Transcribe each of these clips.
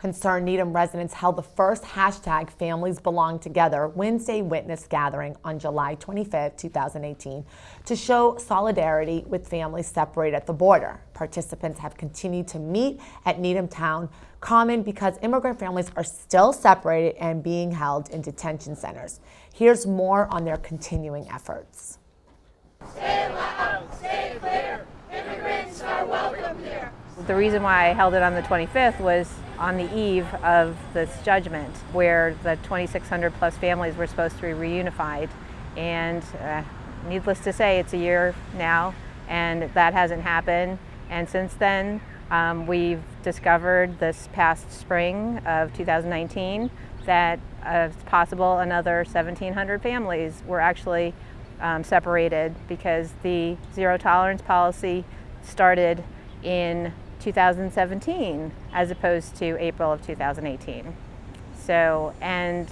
concerned Needham residents held the first hashtag Families Belong Together Wednesday witness gathering on July 25, 2018 to show solidarity with families separated at the border. Participants have continued to meet at Needham Town Common because immigrant families are still separated and being held in detention centers. Here's more on their continuing efforts. Say it loud, say it clear, immigrants are welcome here. The reason why I held it on the 25th was on the eve of this judgment where the 2,600 plus families were supposed to be reunified. And needless to say, it's a year now and that hasn't happened. And since then, we've discovered this past spring of 2019 that it's possible another 1,700 families were actually separated because the zero tolerance policy started in 2017 as opposed to April of 2018. So, and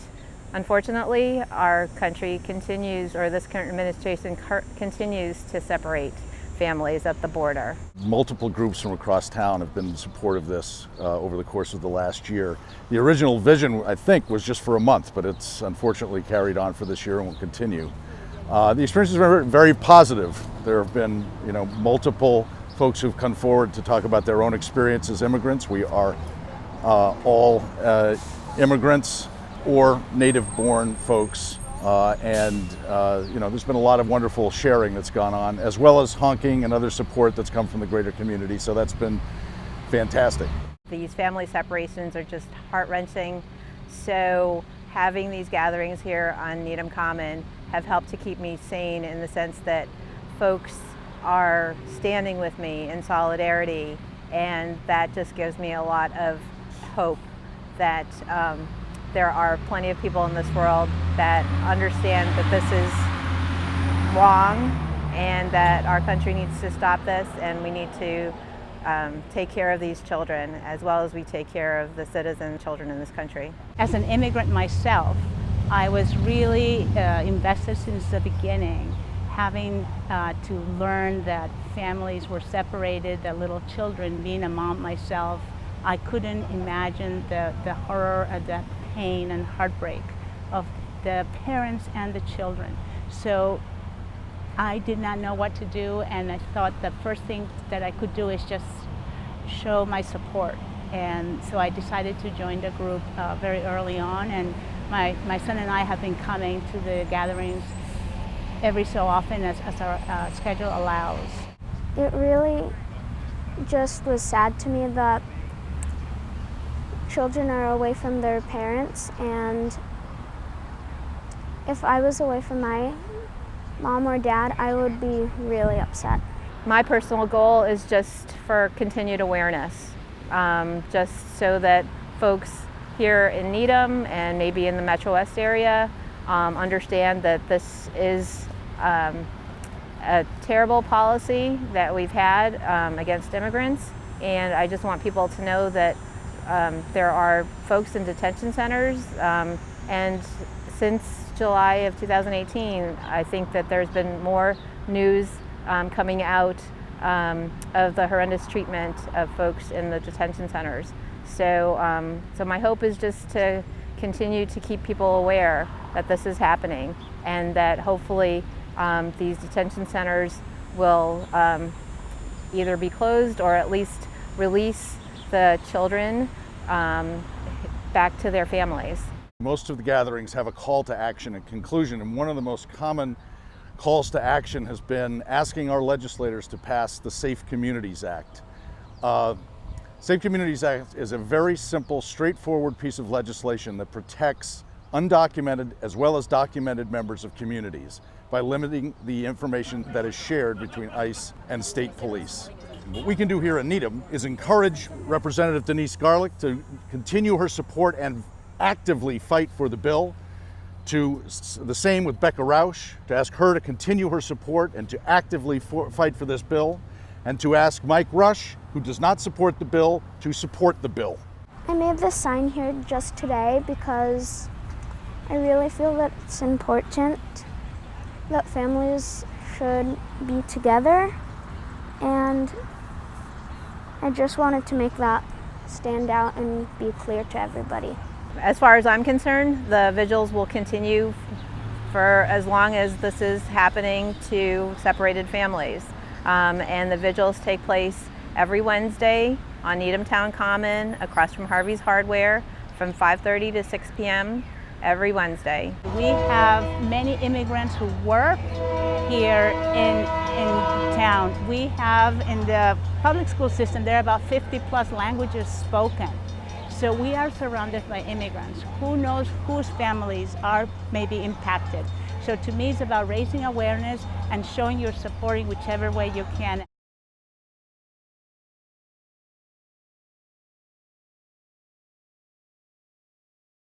unfortunately our country continues, or this current administration continues to separate families at the border. Multiple groups from across town have been in support of this over the course of the last year. The original vision, I think, was just for a month, but it's unfortunately carried on for this year and will continue. The experience has been very positive. There have been, multiple folks who've come forward to talk about their own experience as immigrants. We are all immigrants or native-born folks, and there's been a lot of wonderful sharing that's gone on, as well as honking and other support that's come from the greater community. So that's been fantastic. These family separations are just heart-wrenching. So having these gatherings here on Needham Common have helped to keep me sane in the sense that folks are standing with me in solidarity, and that just gives me a lot of hope that there are plenty of people in this world that understand that this is wrong and that our country needs to stop this, and we need to take care of these children as well as we take care of the citizen children in this country. As an immigrant myself, I was really invested since the beginning, having to learn that families were separated, that little children. Being a mom myself, I couldn't imagine the horror, the pain and heartbreak of the parents and the children. So I did not know what to do, and I thought the first thing that I could do is just show my support. And so I decided to join the group very early on, and my son and I have been coming to the gatherings every so often as our schedule allows. It really just was sad to me that children are away from their parents, and if I was away from my mom or dad, I would be really upset. My personal goal is just for continued awareness, just so that folks here in Needham and maybe in the Metro West area understand that this is a terrible policy that we've had against immigrants, and I just want people to know that there are folks in detention centers, and since July of 2018, I think that there's been more news coming out of the horrendous treatment of folks in the detention centers. So, so my hope is just to continue to keep people aware that this is happening, and that hopefully these detention centers will either be closed or at least release the children back to their families. Most of the gatherings have a call to action and conclusion, and one of the most common calls to action has been asking our legislators to pass the Safe Communities Act. Safe Communities Act is a very simple, straightforward piece of legislation that protects undocumented as well as documented members of communities by limiting the information that is shared between ICE and state police. What we can do here in Needham is encourage Representative Denise Garlick to continue her support and actively fight for the bill, to the same with Becca Rausch, to ask her to continue her support and to actively fight for this bill, and to ask Mike Rush, who does not support the bill, to support the bill. I made this sign here just today because I really feel that it's important that families should be together, and I just wanted to make that stand out and be clear to everybody. As far as I'm concerned, the vigils will continue for as long as this is happening to separated families. And the vigils take place every Wednesday on Needham Town Common across from Harvey's Hardware from 5:30 to 6 p.m. every Wednesday. We have many immigrants who work here in town. We have in the public school system, there are about 50 plus languages spoken. So we are surrounded by immigrants. Who knows whose families are maybe impacted. So to me, it's about raising awareness and showing your support in whichever way you can.